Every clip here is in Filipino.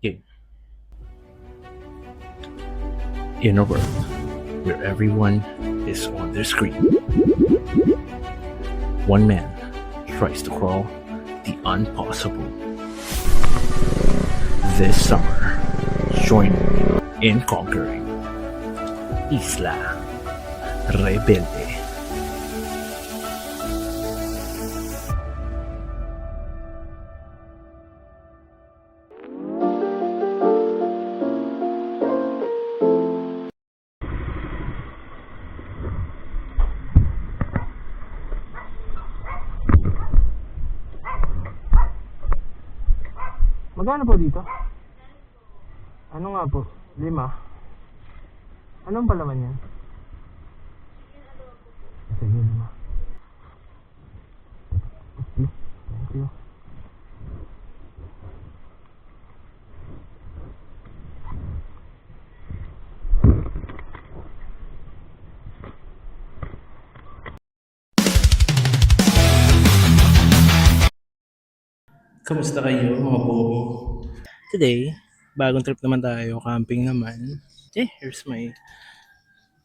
in, in a world where everyone is on their screen, one man tries to crawl the impossible. This summer, join me in conquering Isla Rebelde. Magkano po dito? Ano nga po? 5. Anong palaman yan? Sige, 5. Okay, thank you. Kamusta kayo mga bobo? Today, bagong trip naman tayo, camping naman. Here's my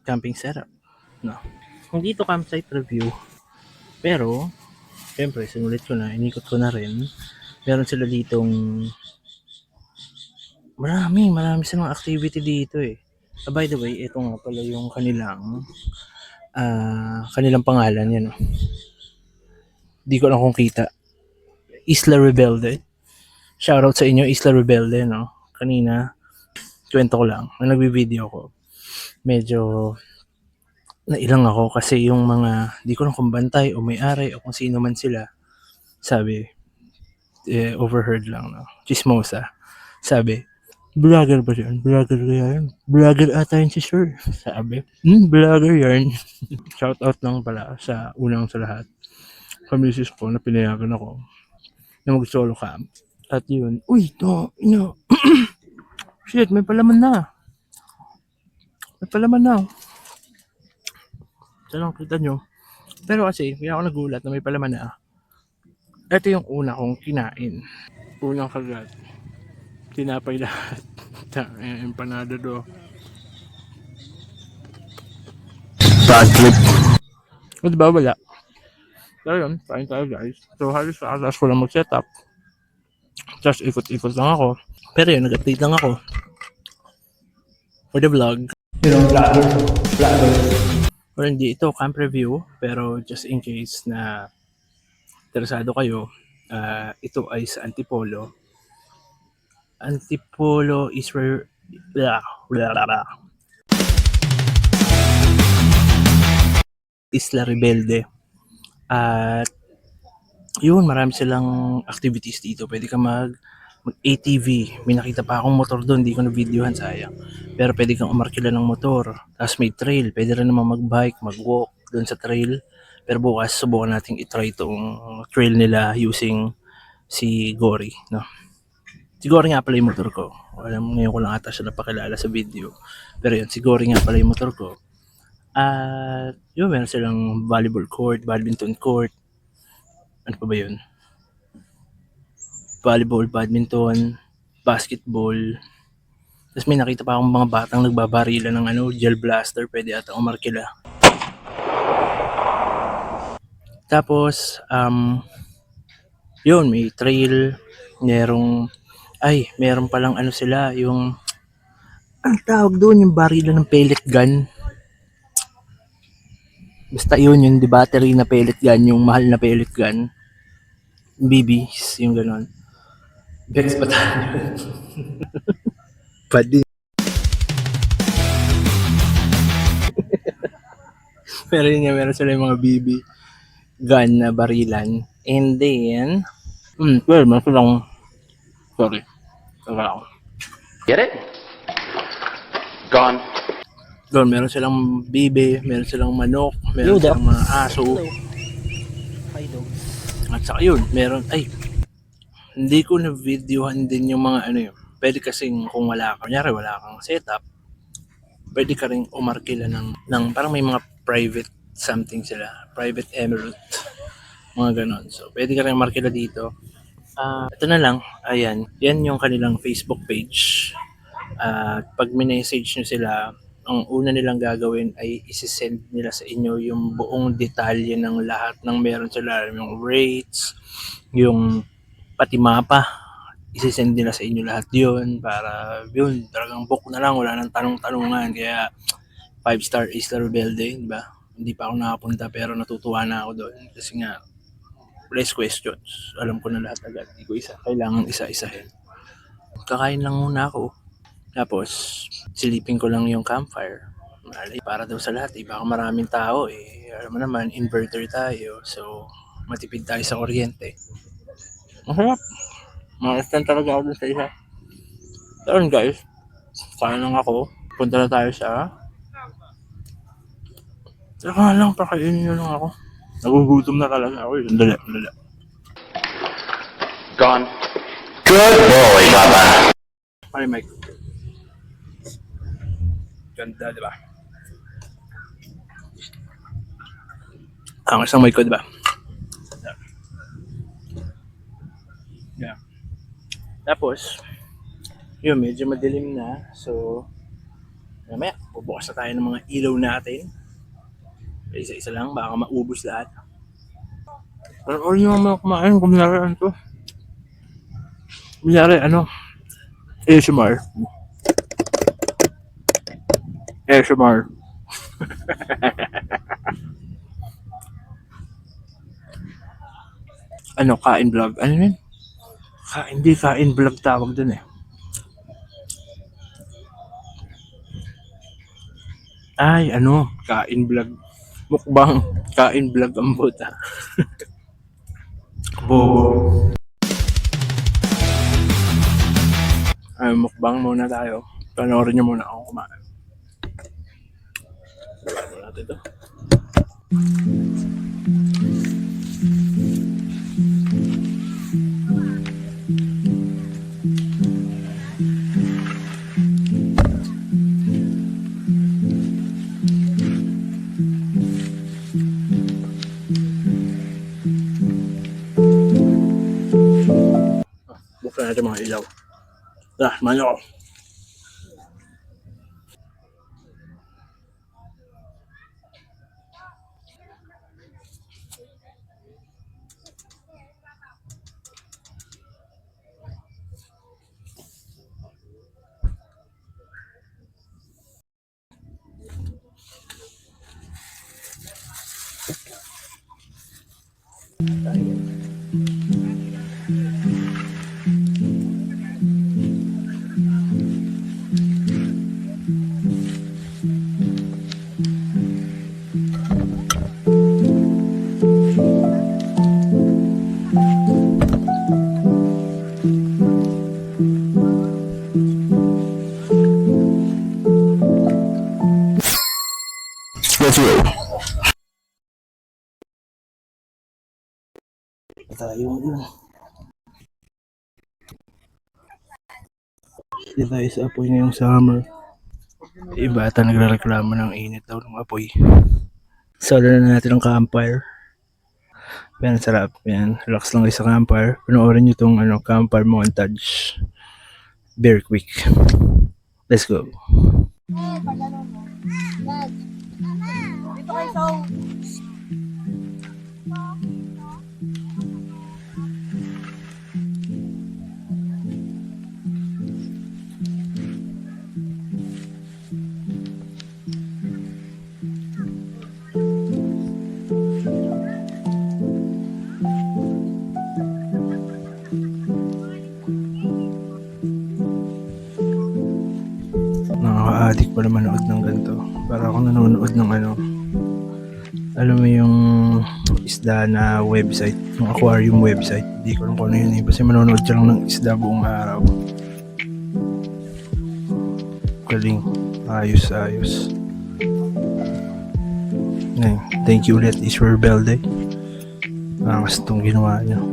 camping setup. No. Hindi to campsite review, pero syempre sinulit ko na, inikot ko na rin. Meron sila ditong marami silang activity dito eh. By the way, ito nga pala yung kanilang pangalan yan. Di ko lang kung kita. Isla Rebelde. Shoutout sa inyo, Isla Rebelde, no? Kanina, kwento ko lang, nung nagbi-video ko, medyo nailang ako kasi yung mga, di ko lang kung bantay o may-ari o kung sino man sila, sabi, overheard lang, no? Chismosa. Sabi, vlogger ba yan? Vlogger kaya yan? Vlogger ata yun si sir. Sabi, vlogger yan. Shoutout lang pala sa unang sa lahat. Kamisis ko na pinayagan ako na mag-solo camp. At yun, shit, may palaman na. Sana kita nyo. Pero kasi, kaya ako nagulat na may palaman na. Ito yung una kong kinain. Unang kagat. Tinapay lahat. Empanada do. Bad trip. O diba wala? Pero yun, kain tayo guys. So halos sa alas ko lang mag-setup. Just ikot-ikot lang ako. Pero yun, nag-update lang ako. For the vlog. Vlogger. Or hindi, ito camp review. Pero just in case na interesado kayo, ito ay sa Antipolo. Antipolo is where Isla Rebelde. At yun, marami silang activities dito. Pwede ka mag-ATV. May nakita pa akong motor doon, hindi ko na-videohan, sayang. Pero pwede kang umarkila ng motor. Tapos may trail. Pwede rin naman mag-bike, mag-walk doon sa trail. Pero bukas, subukan natin i-try itong trail nila using si Gory. No? Si Gory nga pala yung motor ko. Ngayon ko lang ata siya napakilala sa video. Pero yun, si Gory nga pala yung motor ko. At yun, meron silang volleyball court, badminton court. Ano pa ba yun? Volleyball, badminton, basketball. Tapos may nakita pa akong mga batang nagbabarila ng gel blaster. Pwede ata umarkila. Tapos, yun, may trail. Meron palang sila, yung, ang tawag doon, yung barila ng pellet gun. Basta yun, yung battery na pellet gun, yung mahal na pellet gun. BBs, yung ganon. Bex Battalion. Pwede. Pero yun nga, meron sila yung mga BB gun na barilan. And then, well, meron silang, sorry. Get it? Gone. Doon, meron silang bibe, meron silang manok, meron silang mga aso. Hi dogs. At saka yun, hindi ko na-videohan din yung mga yun. Pwede kasing kung wala kang setup, pwede ka rin umarkila ng parang may mga private something sila, private emirate, mga ganon. So, pwede ka rin umarkila dito. Ito na lang, ayan, yan yung kanilang Facebook page. At pag minessage nyo sila, ang una nilang gagawin ay isi-send nila sa inyo yung buong detalye ng lahat ng meron sila, yung rates, yung pati mapa, isi-send nila sa inyo lahat yun para yun, talagang book na lang, wala nang tanong-tanungan. Kaya 5-star Isla Rebelde, di ba? Hindi pa ako nakapunta pero natutuwa na ako doon kasi nga less questions. Alam ko na lahat agad. Hindi ko kailangan isa-isahin. Kakain lang muna ako. Tapos, silipin ko lang yung campfire. Malay, para daw sa lahat. Baka maraming tao eh. Alam mo naman, inverter tayo. So, matipid tayo sa kuryente. Masarap. Makastan talaga ako dun sa isa. So, yun guys. Kain lang ako. Punta na tayo sa... Saka lang, pakainin nyo lang ako. Nagugutom na talaga ako. Dali. Gone. Good boy, Papa. Hi, Mike. Ganda, di ba? Ang isang mic ko, di ba? Yeah. Tapos, yun, medyo madilim na. So, mamaya, bubukas na tayo ng mga ilaw natin. Isa-isa lang, baka maubos lahat. Pero all yung mga kumain, kunyari ano to? Kunyari ano? ASMR. ASMR. Ano, kain vlog? Ano yun? Hindi kain vlog tawag dun eh. Ay, ano, kain vlog. Mukbang, kain vlog ang buta. Bobo. Ay, mukbang muna tayo. Panoorin nyo muna ako kumain. Gawa mo natin ito. Buksan natin mga ilaw. Manyo. Tayo dun. Hindi tayo sa apoy ngayong summer. Iba ata nagrereklamo ng init daw ng apoy. Solo na natin ang campfire. Yan, sarap. Yan, relax lang kayo sa campfire. Panoorin nyo itong campfire montage. Very quick. Let's go. Dito kayo sa Nakaka-addict pala manood ng ganito. Para ako nanonood ng alam mo yung isda na website, yung aquarium website. Hindi ko lang kung ano yun eh. Kasi manonood ka lang ng isda buong araw. Galing. Ayos. Ngayon, thank you ulit, Isla Rebelde. Angas itong ginawa niyo.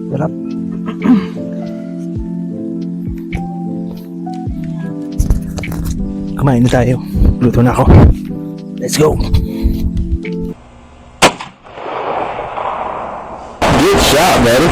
Sarap. Kumain na tayo. Luto na ako. Let's go! Good job, buddy.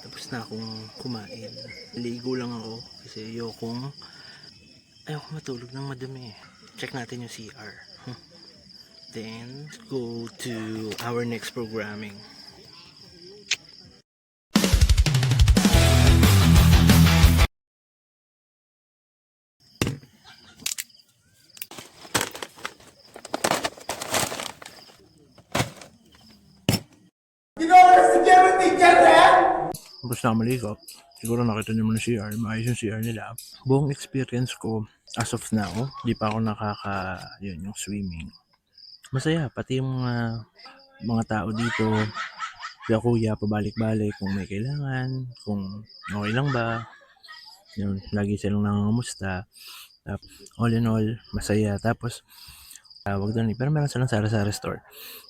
Tapos na akong kumain. Ligo lang ako kasi ayoko matulog ng madumi. Check natin yung CR. Then, go to our next programming. Tapos na maligo. Siguro nakita niyo mo na CR. Maayos yung CR nila. Buong experience ko, as of now, di pa ako yung swimming. Masaya. Pati yung mga tao dito, kaya kuya, pabalik-balik kung may kailangan, kung okay lang ba. Yun, lagi silang nangangamusta. All in all, masaya. Tapos, tawag doon pero meron silang sari-sari store.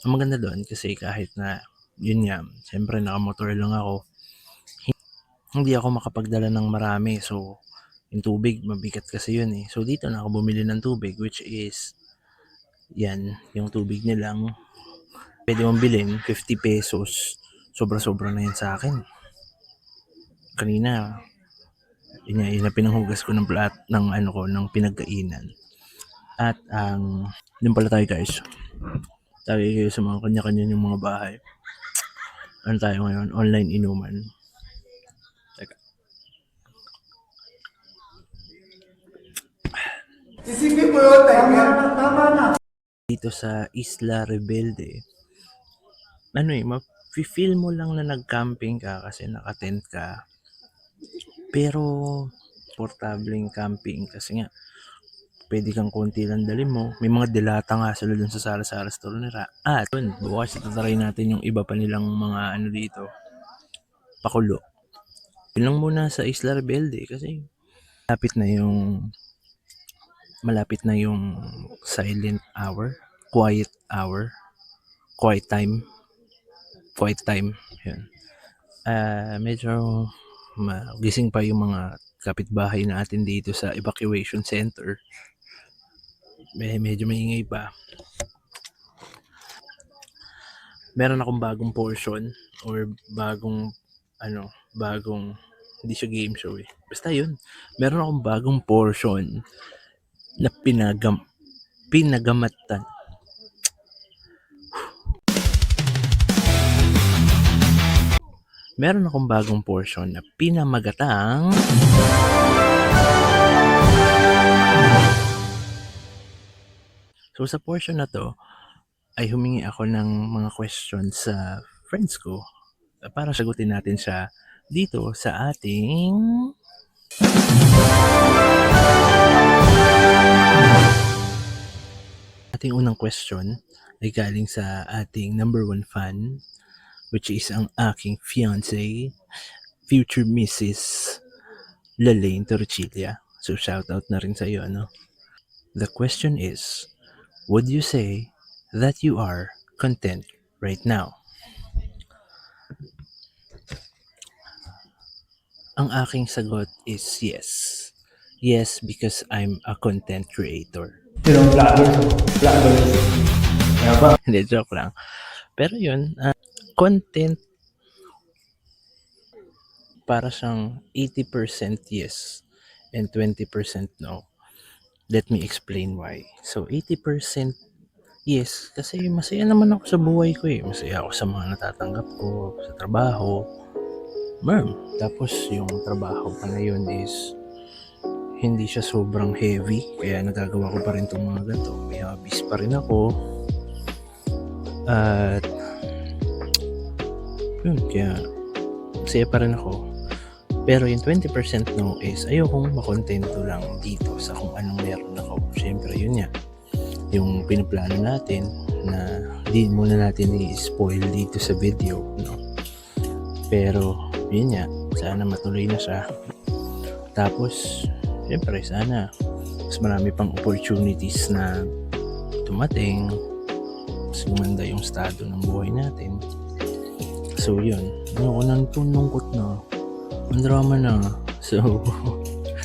Ang maganda doon kasi kahit na, yun nga, siyempre nakamotor lang ako, hindi ako makapagdala ng marami. So, yung tubig, mabigat kasi yun eh. So, dito na ako bumili ng tubig, which is, yan, yung tubig nilang, pwede mong bilhin, 50 pesos. Sobra-sobra na yan sa akin. Kanina, yun na pinanghugas ko ng ng pinagkainan. At yun pala tayo guys. Tayo kayo sa mga kanya-kanya yung mga bahay. Ano tayo ngayon? Online inuman. Teka. Isipin mo yun, tama na. Dito sa Isla Rebelde, ma-feel mo lang na nag-camping ka kasi naka-tent ka. Pero, portableng camping kasi nga, pwede kang konti lang dali mo. May mga delata nga sila dun sa sari-sari store nila. At yun, bukas itatry natin yung iba pa nilang mga dito. Pakulo. Yun lang muna sa Isla Rebelde kasi malapit na yung silent hour, quiet time. Yun. Medyo magising pa yung mga kapitbahay natin dito sa evacuation center. Medyo maingay pa. Meron akong bagong portion or bagong hindi siya game show eh. Basta yun. Meron akong bagong portion na pinagamatan. Meron akong bagong portion na pinamagatang So sa portion na to ay humingi ako ng mga questions sa friends ko para sagutin natin siya dito sa ating unang question ay galing sa ating number one fan, which is ang aking fiancé, future Mrs. Lalaine Torchilla. So shoutout na rin sa iyo, no? The question is, would you say that you are content right now? Ang aking sagot is yes. Yes, because I'm a content creator. Vloggers. Hindi, joke lang. Pero yun, content para siyang 80% yes and 20% no. Let me explain why. So, 80% yes, kasi masaya naman ako sa buhay ko eh. Masaya ako sa mga natatanggap ko, sa trabaho. Tapos yung trabaho pa na yun is hindi siya sobrang heavy, kaya nagagawa ko pa rin itong mga ganito. May hobbies pa rin ako. At Yun, kaya masaya pa rin ako. Pero yung 20% no is ayokong makontento lang dito sa kung anong meron ako. Siyempre yun nga, yung pinaplano natin na di muna natin i-spoil dito sa video, no? Pero yun nga, sana matuloy na siya. Tapos siyempre sana mas marami pang opportunities na tumating, mas gumanda yung estado ng buhay natin. So yun, ano ko nang tunungkot na, ang drama na. So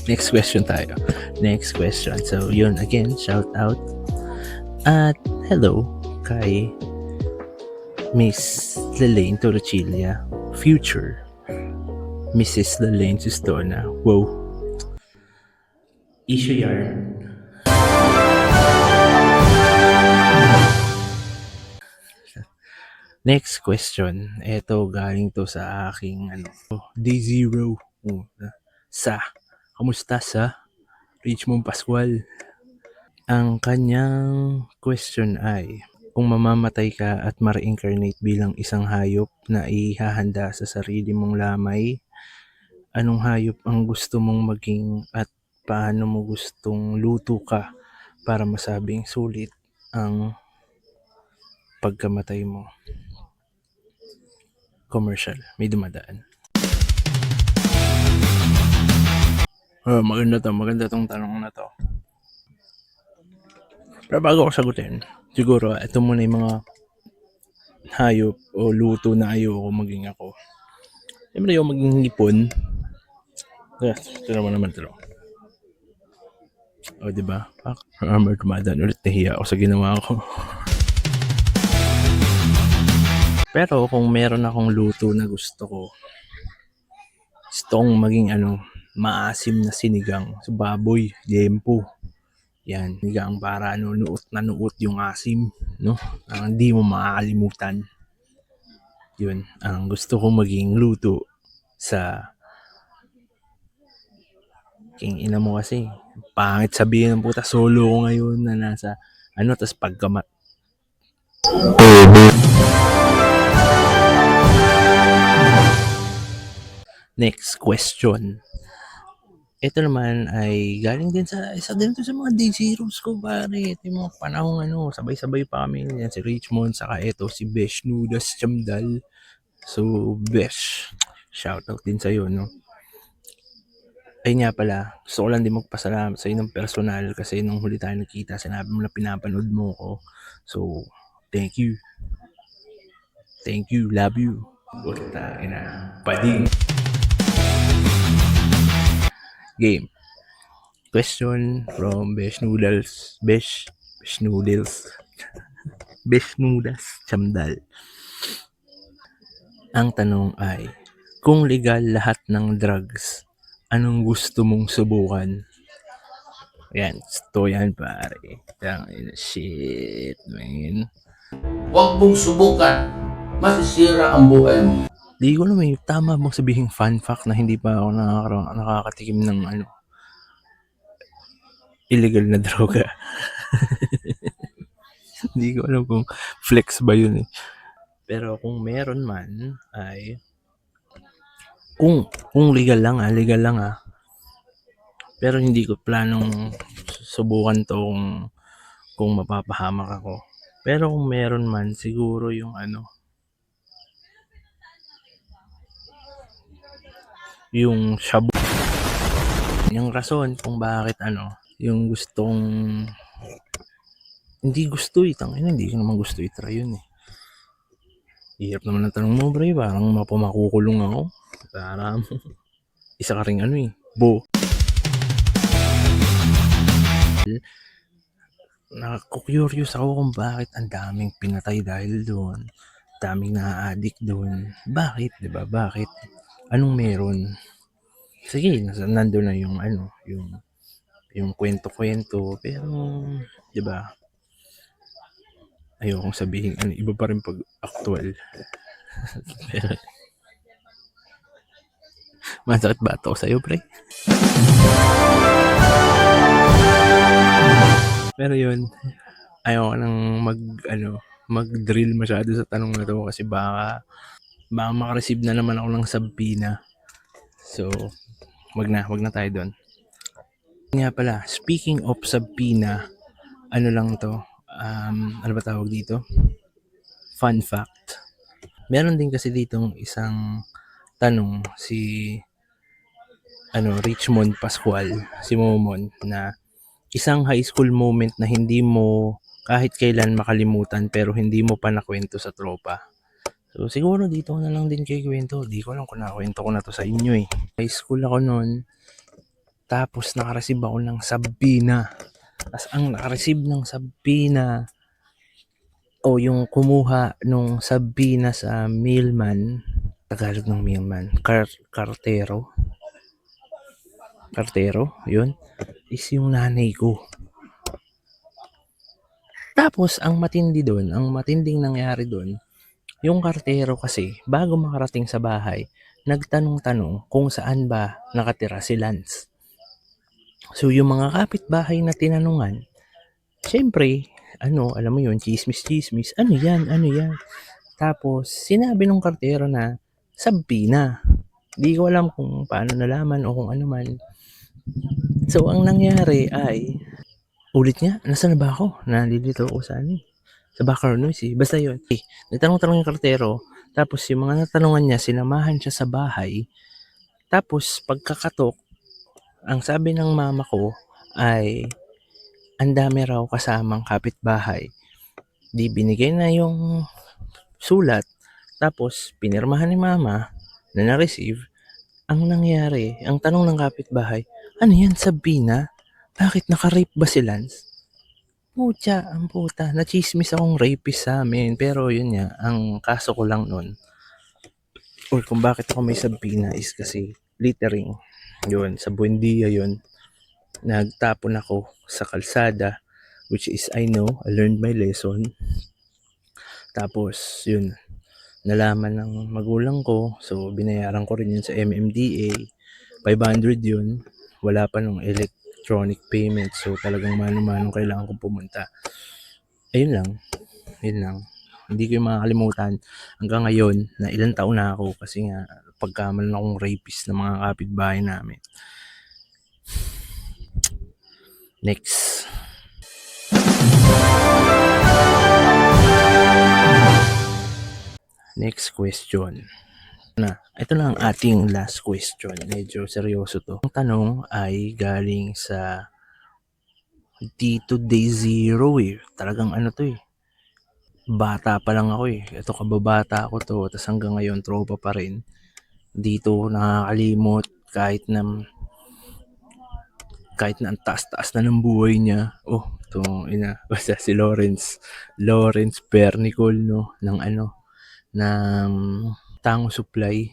next question tayo. Next question. So yun, again, shout out at hello kay Miss Lelaine Torrechilla, future Mrs. Lelaine Sistona. Wow. Issue yarn. Next question. Ito galing to sa aking day zero. Kamusta sa Richmond Pascual? Ang kanyang question ay, kung mamamatay ka at ma-reincarnate bilang isang hayop na ihahanda sa sarili mong lamay, anong hayop ang gusto mong maging at paano mo gustong luto ka para masabing sulit ang pagkamatay mo? Commercial, may dumadaan. Maganda tong tanong na to. Pero bago ko sagutin, siguro ito muna yung mga hayop o luto na ayoko maging ako. Siyempre yung maging hipon. Ito naman ito. O diba? Dumadaan ulit, nahiya ako sa ginawa ko. Pero kung meron akong luto na gusto kong maging maasim na sinigang sa baboy, lempo. Yan, sinigang para nuot na nuot yung asim, no? Ang hindi mo makakalimutan. Yun, ang gusto kong maging luto sa king ina mo kasi. Pangit sabihin ng puta, solo ko ngayon na nasa tas pagkamat. Next question. Ito naman ay galing din sa isa din to sa mga day zeros ko, pare. Ito yung mga panahong sabay-sabay pa kami. Yan si Richmond, saka ito si Besh Nudas Chamdal. So, Besh, shoutout din sa'yo, no? Ay nga pala, gusto ko lang din magpasalamat sa'yo ng personal kasi nung huli tayo nakita, sinabi mo na pinapanood mo ko. So, thank you. Thank you, love you. Puta, pading. Game. Question from Besh Noodles. Besh Noodles. Besh Noodles Chamdal. Ang tanong ay, kung legal lahat ng drugs, anong gusto mong subukan? Yan, gusto yan pare. Shit, man. Huwag mong subukan. Masisira ang buhay mo. Di ko naman yung tama bang sabihin fun fact na hindi pa ako nakakatikim ng illegal na droga. Hindi ko alam kung flex ba yun eh. Pero kung meron man ay kung legal lang pero hindi ko planong subukan to kung mapapahamak ako. Pero kung meron man, siguro yung yung shabu. Yung rason kung bakit yung gustong hindi gusto hindi ko naman gusto i-try yun eh. Hirap naman ang tanong mo, bro. Parang makukulong ako. Parang isa ka ring bo. Naku-curious ako kung bakit ang daming pinatay dahil doon. Daming na-addict doon. Bakit, 'di ba? Bakit? Anong meron? Sige, nandun na yung yung kwento-kwento, pero 'di ba? Ayokong sabihin iba pa rin pag actual. Pero masakit ba ito sa'yo, pre? Pero yun, ayoko nang mag-drill masyado sa tanong na to kasi baka Baka makareceive na naman ako ng sabina. So, wag na tayo doon. Nga pala, speaking of sabina, ano lang to, ano ba tawag dito? Fun fact. Meron din kasi ditong isang tanong si Richmond Pascual, si Momon, na isang high school moment na hindi mo kahit kailan makalimutan pero hindi mo pa nakwento sa tropa. So siguro dito ko na lang din kayo kwento. Di ko alam kung nakwento ko na to sa inyo eh. High school ako noon, tapos nakareceive ako ng sabina. As ang nakareceive ng sabina o yung kumuha nung sabina sa mailman, Tagalog ng mailman, kartero, yun, is yung nanay ko. Tapos ang matinding nangyari doon, yung kartero kasi bago makarating sa bahay, nagtanong-tanong kung saan ba nakatira si Lance. So yung mga kapitbahay na tinanungan, syempre, alam mo yun, chismis, ano yan. Tapos sinabi nung kartero na sabina. Di ko alam kung paano nalaman o kung ano man. So ang nangyari ay, ulit niya, nasaan na ba ako? Nalilito ako sa sa background noise eh. Basta yun. Nagtanong-tanong yung kartero, tapos yung mga natanungan niya, sinamahan siya sa bahay. Tapos pagkakatok, ang sabi ng mama ko ay ang dami raw kasamang kapitbahay. Di binigay na yung sulat, tapos pinirmahan ni mama na na-receive. Ang nangyari, ang tanong ng kapitbahay, ano yan, sabina? Bakit naka-rape ba si Lance? Putya, ang puta. Nachismis akong rapist sa amin. Pero yun nga, ang kaso ko lang nun, or kung bakit ako may sabina is kasi littering. Yun, sa Buendia yun. Nagtapon ako sa kalsada, which is I know, I learned my lesson. Tapos, yun, nalaman ng magulang ko. So, binayaran ko rin yun sa MMDA. 500 yun. Wala pa nung electronic payment. So, talagang mano-manong kailangan kong pumunta. Ayun lang. Hindi ko yung makakalimutan hanggang ngayon na ilang taon na ako kasi nga pagkamalan akong rapist ng mga kapitbahay namin. Next. Next question. Ito na ang ating last question. Medyo seryoso to. Ang tanong ay galing sa Tito Day Zero eh. Talagang to eh. Bata pa lang ako eh. Ito kababata ako to. Tapos hanggang ngayon tropa pa rin. Dito nakakalimot kahit na ang taas-taas na ng buhay niya. Basta si Lawrence Pernicol, no, ng Tango Supply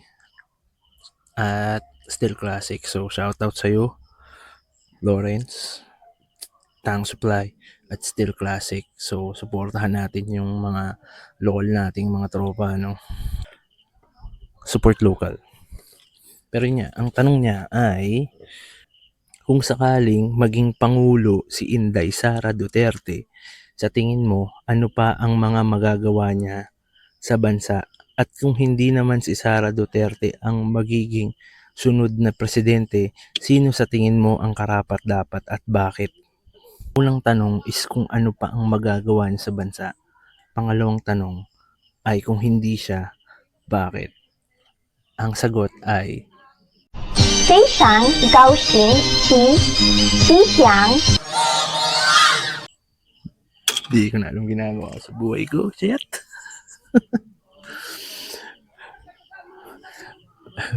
at Steel Classic. So shoutout sa'yo, Lawrence, Tango Supply at Steel Classic. So suportahan natin yung mga local nating mga tropa, no. Support local. Pero niya, ang tanong niya ay, kung sakaling maging Pangulo si Inday Sara Duterte, sa tingin mo, ano pa ang mga magagawa niya sa bansa? At kung hindi naman si Sara Duterte ang magiging sunod na presidente, sino sa tingin mo ang karapat-dapat at bakit? Unang tanong is kung ano pa ang magagawa niya sa bansa. Pangalawang tanong ay kung hindi siya, bakit? Ang sagot ay 非常高兴吉祥 Di ko na alam ginagawa ko sa buhay ko. Shit.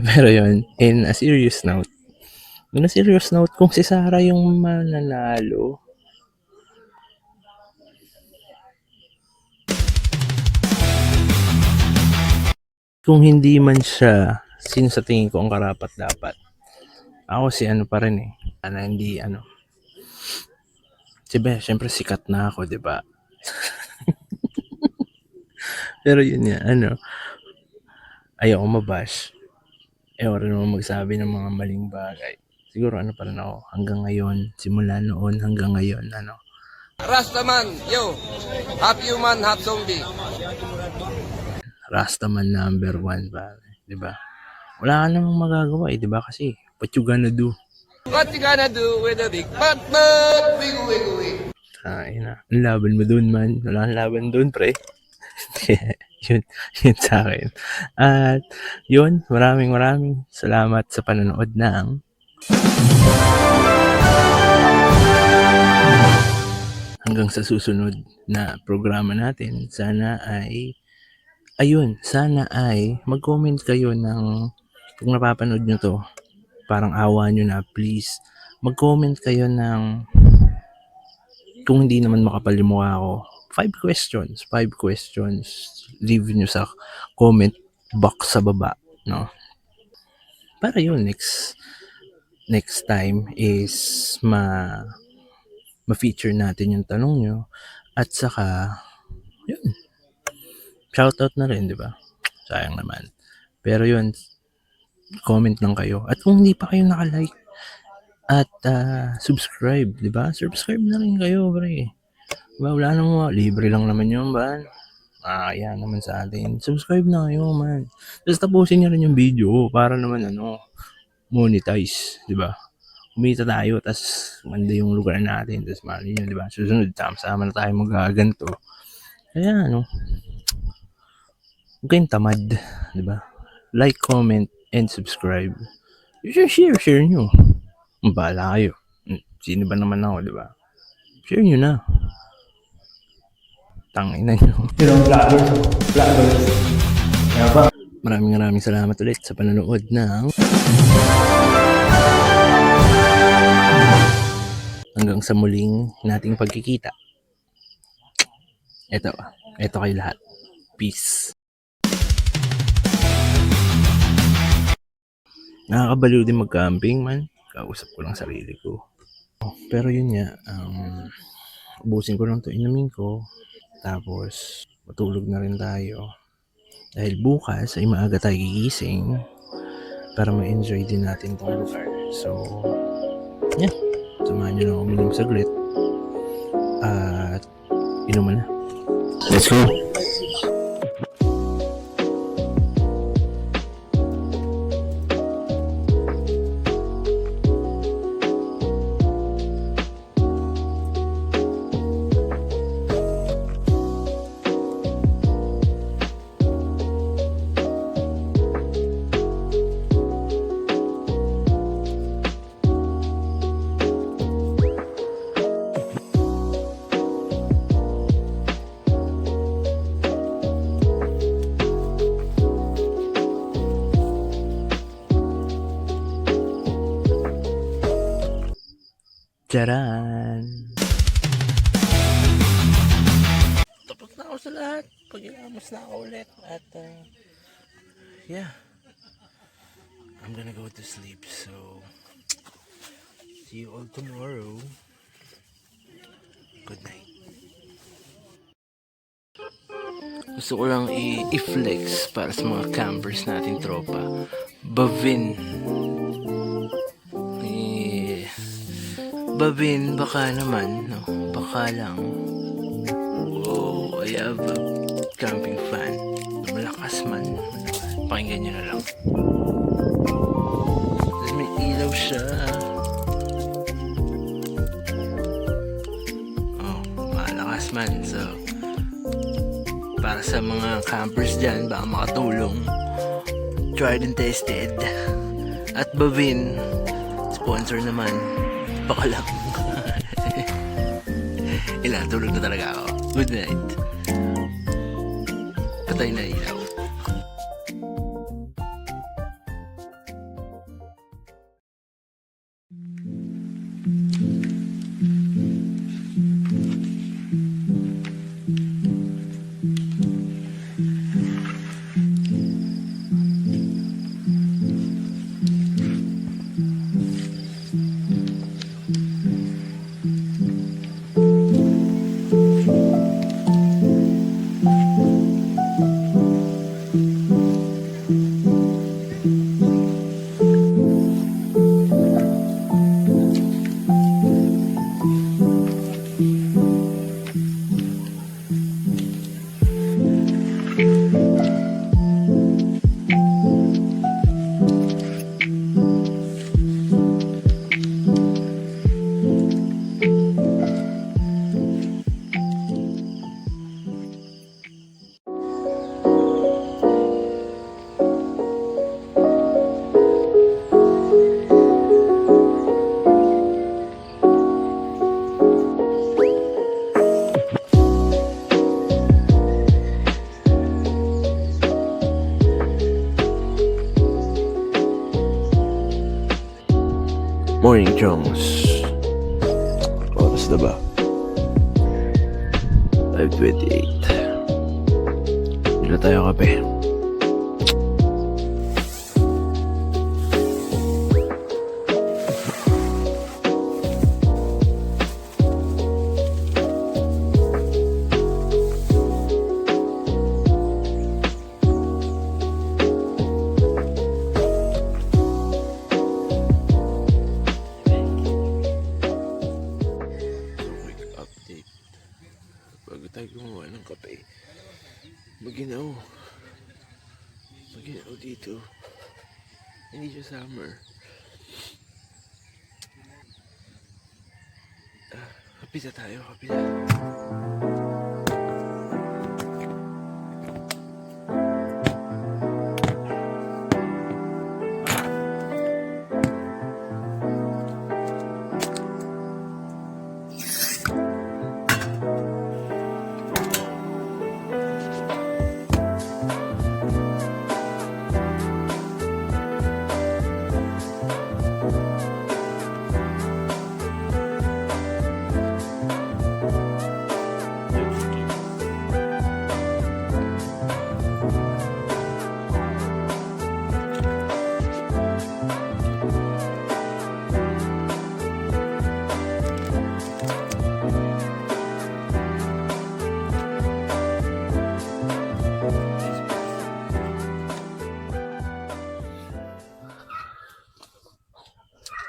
Pero yun, in a serious note, kung si Sarah yung mananalo, kung hindi man siya, sino sa tingin ko ang karapat-dapat? Ako si pa rin eh. Siyempre sikat na ako, di ba? Pero yun nga, ayoko mabash. Ayoko rin naman magsabi ng mga maling bagay. Siguro pa rin ako hanggang ngayon, simula noon hanggang ngayon, Rastaman, yo, half human, half zombie. Rastaman number 1, pare. 'Di ba? Wala ka namang magagawa, 'di ba? Kasi, what you gonna do? What you gonna do with a big butt, butt, wiggle, wiggle, wiggle. Na. Ang laban mo dun, man. Wala kang laban dun, pre. yun, yun sa akin. At, yun, maraming salamat sa panonood ng hanggang sa susunod na programa natin. Sana ay mag-comment kayo ng kung napapanood nyo to, parang awa nyo na, please. Mag-comment kayo ng kung hindi naman makapal yung mukha ko, 5 questions, leave nyo sa comment box sa baba, no? Para yun, next time is ma-feature natin yung tanong nyo, at saka, yun, shoutout na rin, di ba? Sayang naman. Pero yun, comment lang kayo. At kung hindi pa kayo naka-like, at subscribe, di ba? Subscribe na rin kayo, pre. Diba, wala naman, libre lang naman yun, ba? Yan naman sa atin. Subscribe na kayo, man. Tapos tapusin nyo rin yung video para naman, monetize, di ba? Kumita tayo, tas manda yung lugar natin, tas mali nyo, di ba? Susunod, sama na tayo magaganto. Kaya, huwag kayong tamad, di ba? Like, comment, and subscribe. Share nyo. Bahala kayo. Sino ba naman ako, di ba? Share nyo na. Tangina nyo. Vloggers. Maraming salamat ulit sa panonood ng hanggang sa muling nating pagkikita. Ito kay lahat. Peace. Nakakabaliw din mag-camping, man. Kausap ko lang sarili ko. Pero yun nga, ubusin ko lang to, inumin ko. Tapos, matulog na rin tayo. Dahil bukas ay maaga tayo gigising para ma-enjoy din natin tong lugar. So, yeah. Samahan nyo na uminom saglit. At, inuman na. Let's go. Charan! Tapos na ako sa lahat. Pag-ilamos na ako ulit. At, yeah. I'm gonna go to sleep. So, see you all tomorrow. Good night. Gusto ko lang i-flex para sa mga campers natin tropa. Bavin. Bavin, baka naman, no? Baka lang. Oh, I have a camping fan. Malakas man. Pakinggan nyo na lang. Tapos may ilaw siya. Oh, malakas man. So, para sa mga campers dyan, baka makatulong. Tried and tested. At Bavin, sponsor naman. Baka lang. Tulog na talaga ako. Good night. Patay na ilaw. Jones. Oras na ba? 5:28. Hindi na tayo kape. Quick update. Bago tayo gumawa ng kape, maginaw dito. Hindi siya summer. Kape na tayo, kape na.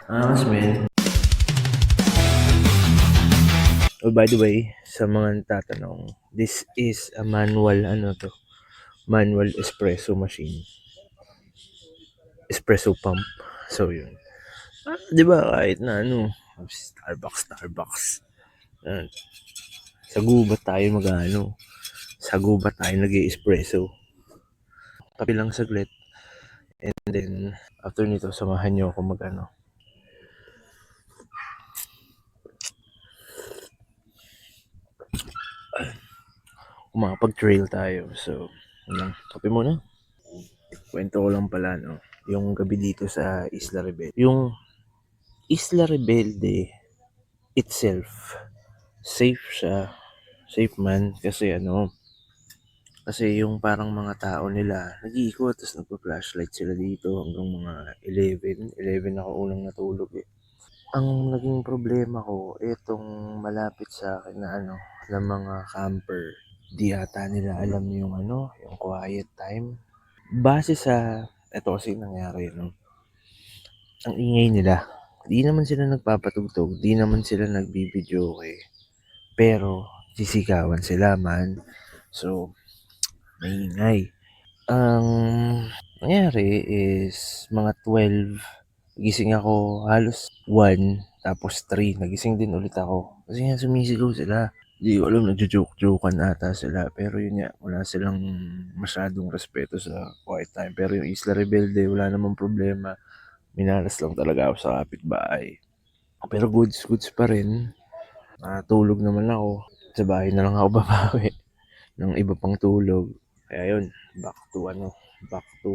Mas man. Oh, by the way, sa mga tatanong, this is a manual, manual espresso machine. Espresso pump. So, yun. Di ba, kahit na Starbucks. Yan. Sa gubat tayo sa gubat tayo nag-espresso. Kape lang saglit. And then, after nito, samahan nyo ako makapag-trail tayo. So, yan. Kape muna. Kwento ko lang pala, yung gabi dito sa Isla Rebelde. Yung Isla Rebelde itself, safe siya. Safe man. Kasi kasi yung parang mga tao nila, nag-iikot, tapos nagpa-flashlight sila dito hanggang mga 11 ako unang natulog eh. Ang naging problema ko, itong malapit sa akin na mga camper, di ata nila alam yung yung quiet time. Base sa, eto kasi nangyari, ang ingay nila. Di naman sila nagpapatugtog, di naman sila nagbibideo pero sisigawan sila man. So, maingay. Ang nangyari is mga 12, gising ako halos 1, tapos 3, nagising din ulit ako. Kasi nga sumisigaw sila. Di ko alam, nagjo-joke-jokean ata sila. Pero yun nga, wala silang masyadong respeto sa quiet time. Pero yung Isla Rebelde, wala namang problema. Minalas lang talaga ako sa kapitbahay. Pero goods pa rin. Tulog naman ako. Sa bahay na lang ako babawi ng iba pang tulog. Kaya yun, back to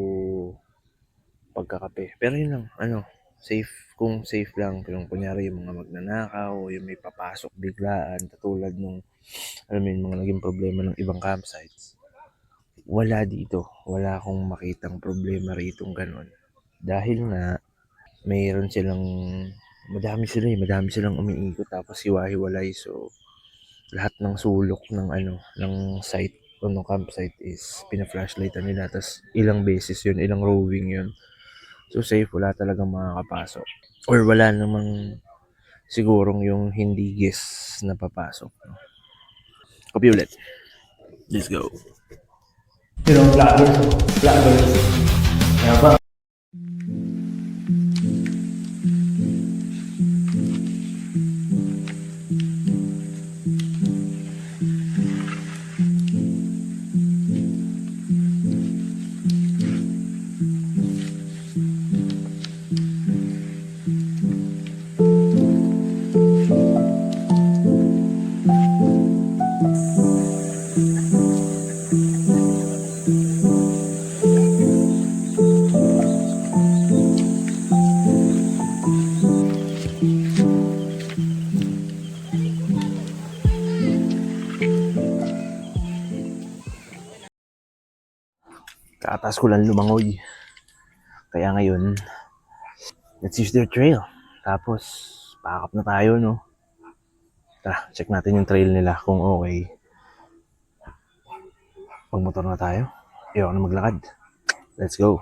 pagkakape. Pero yun lang, safe, kung safe lang. Kung kunyari yung mga magnanakaw, yung may papasok biglaan, katulad nung, mga naging problema ng ibang campsites. Wala dito. Wala akong makitang problema rito ganun. Dahil na, madami silang umiikot tapos hiwa-hiwalay. So, lahat ng sulok ng site o ng campsite is pina-flashlightan nila. Tapos ilang beses yun, ilang rowing yun. So safe, wala talagang makakapasok. Or wala namang sigurong yung hindi guest na papasok. Copy ulit. Let's go. Yung vloggers. Kaya ba? Kaatas ko lang lumangoy. Kaya ngayon, let's use their trail. Tapos, pack up na tayo, no? Tara, check natin yung trail nila kung okay. Magmotor na tayo. Ayoko na maglakad. Let's go.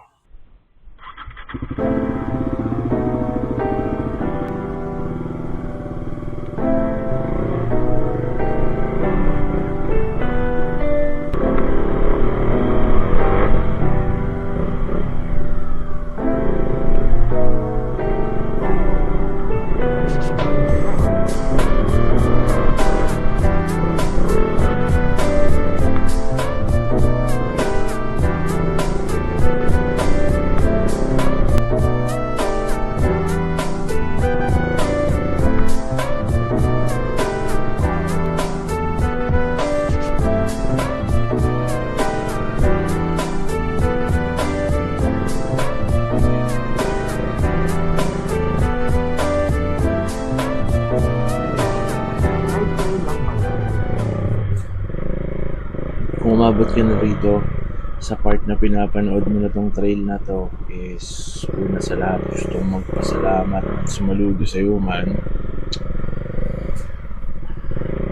Kung umabot ka na rito sa part na pinapanood mo na tong trail na to, is una sa lahat gusto kong magpasalamat at sumaludo sa iyo, man.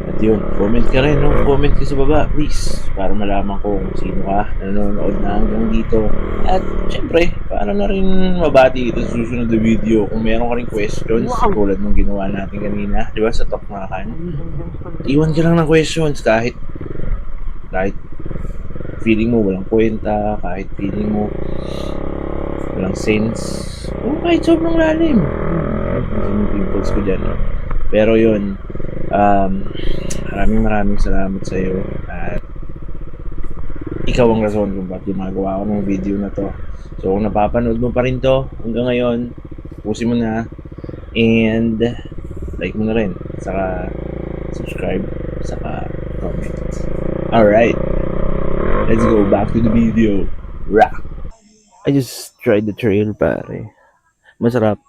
At yun, comment ka rin, no? Comment ka sa baba, please, para malaman ko kung sino ka nanonood na hanggang dito. At syempre, paano na rin mabati ito sa susunod na video kung meron ka rin questions tulad ng ginawa natin kanina, di ba, sa Toknakan. Iwan ka lang ng questions kahit feeling mo walang kwenta, kahit feeling mo walang sense, o kahit sobrang lalim. Yung pimples ko dyan, no? Pero yun, maraming salamat sa iyo at ikaw ang rason kung bakit gumagawa ako ng video na to. So kung napapanood mo pa rin to hanggang ngayon, pusin mo na and like mo na rin, saka subscribe, saka comment. Alright, let's go back to the video. Rah! I just tried the trail, pare. Masarap.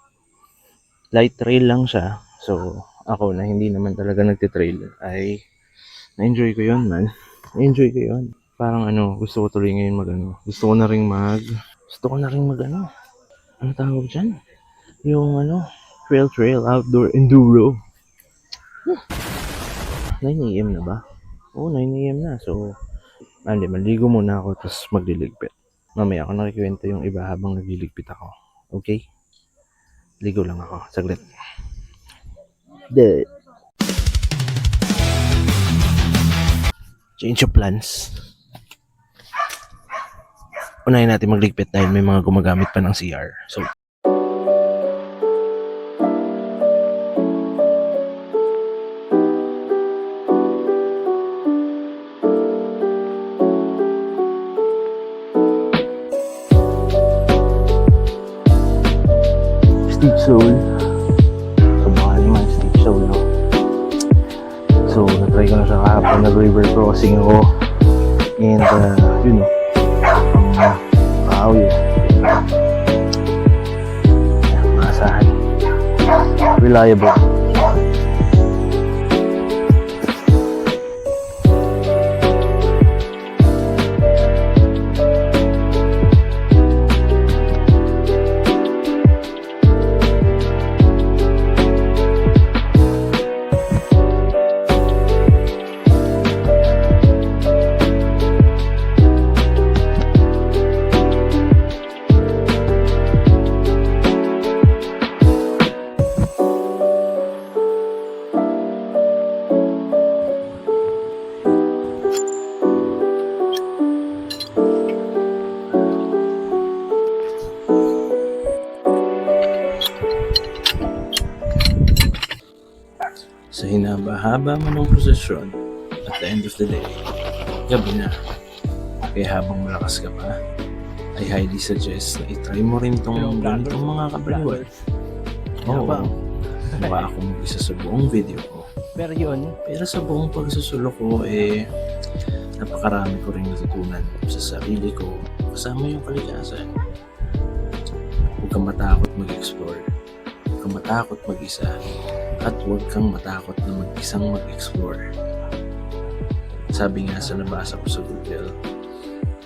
Light trail lang siya. So, ako na hindi naman talaga nagtitrail ay na-enjoy ko yun, man. Na-enjoy ko yun. Parang gusto ko tuloy ngayon gusto ko na ring mag ano tawag dyan? Yung trail, outdoor enduro. 9 AM na ba? Oo, 9 AM na. So, maligo muna ako tapos magliligpit. Mamaya ako nakikwento yung iba habang nagliligpit ako. Okay? Ligo lang ako. Saglit. Change of plans. Unahin natin magligpit dahil may mga gumagamit pa ng CR. So, Steve Soul. So baka naman Steve Soul, no? So natry ko na siya kahapon, nag-river crossing ako. And yun, no? Kahoy. Maasahan. Reliable. Sa hinaba-haba mo ng prosesyon, at the end of the day, gabi na. Kaya habang malakas ka pa, I highly suggest na itry mo rin tong ganitong mga kabaliwan. Oo, mukha ako mag-isa sa buong video ko. Pero sa buong pagsusulok ko, napakarami ko rin natutunan sa sarili ko, kasama yung kalikasan. Huwag kang matakot mag-explore. Huwag kang matakot mag-isa. At huwag kang matakot na mag-isang mag-explore. Sabi nga sa nabasa ko sa Google,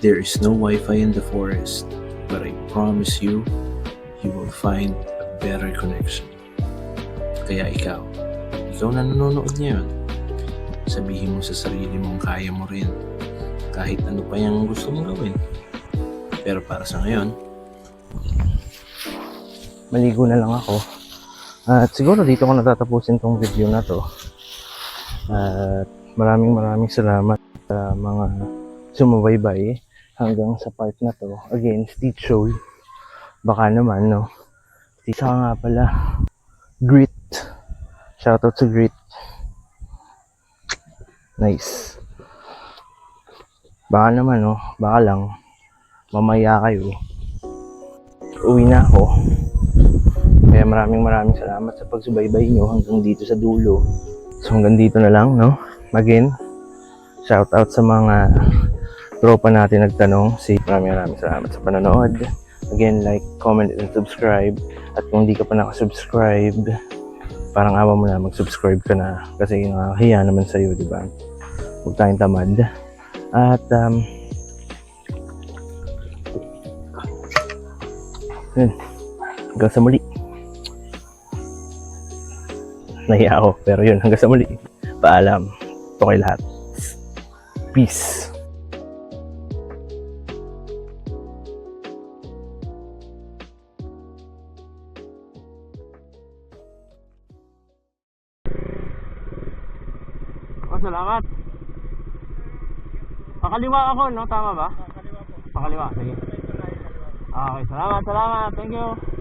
There is no Wi-Fi in the forest, but I promise you, you will find a better connection. Kaya ikaw na nanonood ngayon, sabihin mo sa sarili mong kaya mo rin kahit ano pa yung gusto mong gawin. Pero para sa ngayon, maligo na lang ako. At siguro dito ko natatapusin tong video na to. At maraming salamat sa mga sumubaybay hanggang sa part na to. Again, Stitch Show. Baka naman, no? Isa nga pala, Grit. Shoutout sa Grit. Nice. Baka naman, no? Baka lang, mamaya kayo. Uwi na ako. Kaya maraming salamat sa pagsubaybay nyo hanggang dito sa dulo. So hanggang dito na lang, no? Again, shout out sa mga tropa natin nagtanong. Maraming salamat sa panonood. Again, like, comment, and subscribe. At kung di ka pa nakasubscribe, parang awa mo na, mag-subscribe ka na. Kasi nakakahiya naman sa'yo, di ba? Huwag tayong tamad. At, yun. Hanggang sa muli. Nahiya ako, pero yun, hanggang sa muli. Paalam. Ito kay lahat. Peace. Oh, salamat. Pakaliwa ako, no? Tama ba? Pakaliwa. Sige. Okay, salamat. Thank you.